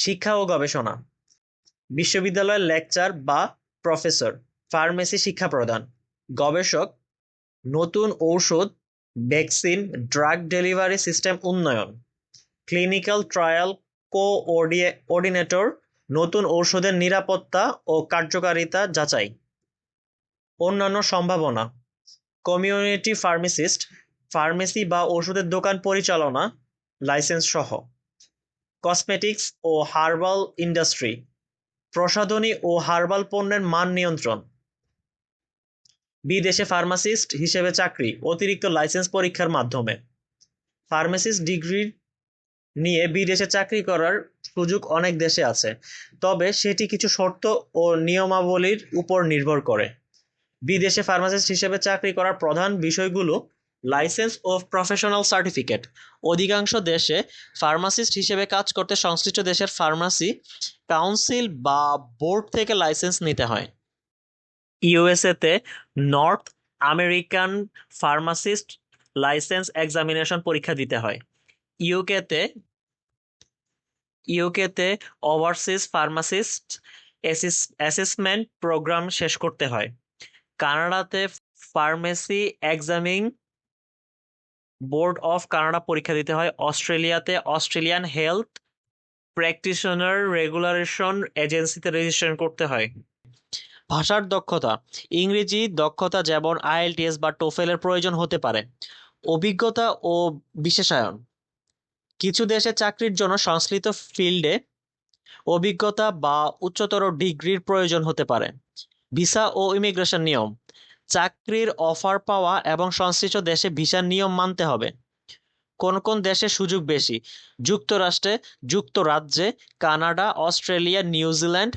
শিক্ষা ও গবেষণা, বিশ্ববিদ্যালয়ের লেকচার বা প্রফেসর। ফার্মেসি শিক্ষা প্রদান। গবেষক, নতুন ঔষধ, ভ্যাকসিন, ড্রাগ ডেলিভারি সিস্টেম উন্নয়ন। ক্লিনিক্যাল ট্রায়াল কোঅর্ডিনেটর, নতুন ঔষধের নিরাপত্তা ও কার্যকারিতা যাচাই। অন্যান্য সম্ভাবনা, কমিউনিটি ফার্মাসিস্ট, ফার্মেসি বা ওষুধের দোকান পরিচালনা, লাইসেন্স সহ। কসমেটিক্স ও হার্বাল ইন্ডাস্ট্রি, প্রসাধনী ও হার্বাল পণ্যের মান নিয়ন্ত্রণ। বিদেশে ফার্মাসিস্ট হিসেবে চাকরি, অতিরিক্ত লাইসেন্স পরীক্ষার মাধ্যমে। ফার্মাসিস্ট ডিগ্রি নিয়ে বিদেশে চাকরি করার সুযোগ অনেক দেশে আছে, তবে সেটি কিছু শর্ত ও নিয়মাবলীর উপর নির্ভর করে। বিদেশে ফার্মাসিস্ট হিসেবে চাকরি করার প্রধান বিষয়গুলো: লাইসেন্স ও প্রফেশনাল সার্টিফিকেট। অধিকাংশ দেশে ফার্মাসিস্ট হিসেবে কাজ করতে সংশ্লিষ্ট দেশের ফার্মাসি কাউন্সিল বা বোর্ড থেকে লাইসেন্স নিতে হয়। ইউএসএতে North American pharmacist licence examination পরীক্ষা দিতে হয়। ইউকেতে ইউকেতে ওভারসিজ ফার্মাসিস্ট অ্যাসেসমেন্ট প্রোগ্রাম শেষ করতে হয়। কানাডাতে ফার্মেসি এক্সামিং বোর্ড অফ কানাডা পরীক্ষা দিতে হয়। অস্ট্রেলিয়াতে অস্ট্রেলিয়ান হেলথ প্র্যাকটিশনার রেগুলেশন এজেন্সিতে রেজিস্ট্রেশন করতে হয়। ভাষার দক্ষতা, ইংরেজি দক্ষতা যেমন আইএলটিএস বা টোফেলের প্রয়োজন হতে পারে। অভিজ্ঞতা ও বিশেষায়ন, কিছু দেশে চাকরির জন্য সংশ্লিষ্ট ফিল্ডে অভিজ্ঞতা বা উচ্চতর ডিগ্রির প্রয়োজন হতে পারে। ভিসা ও ইমিগ্রেশন নিয়ম, চাকরির অফার পাওয়া এবং সংশ্লিষ্ট দেশে ভিসার নিয়ম মানতে হবে। কোন কোন দেশে সুযোগ বেশি: যুক্তরাষ্ট্রে, যুক্তরাজ্যে, কানাডা, অস্ট্রেলিয়া, নিউজিল্যান্ড,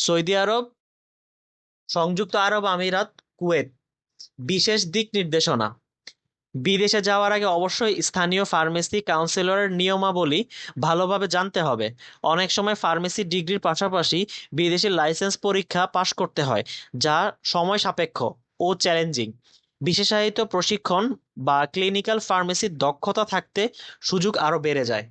সৌদি আরব, সংযুক্ত আরব আমিরাত, কুয়েত। বিশেষ দিক নির্দেশনা, বিদেশে যাওয়ার আগে অবশ্যই স্থানীয় ফার্মেসি কাউন্সিলরের নিয়মাবলী ভালোভাবে জানতে হবে। অনেক সময় ফার্মেসি ডিগ্রির পাশাপাশি বিদেশি লাইসেন্স পরীক্ষা পাশ করতে হয়, যা সময় সাপেক্ষ ও চ্যালেঞ্জিং। বিশেষায়িত প্রশিক্ষণ বা ক্লিনিক্যাল ফার্মেসির দক্ষতা থাকতে সুযোগ আরও বেড়ে যায়।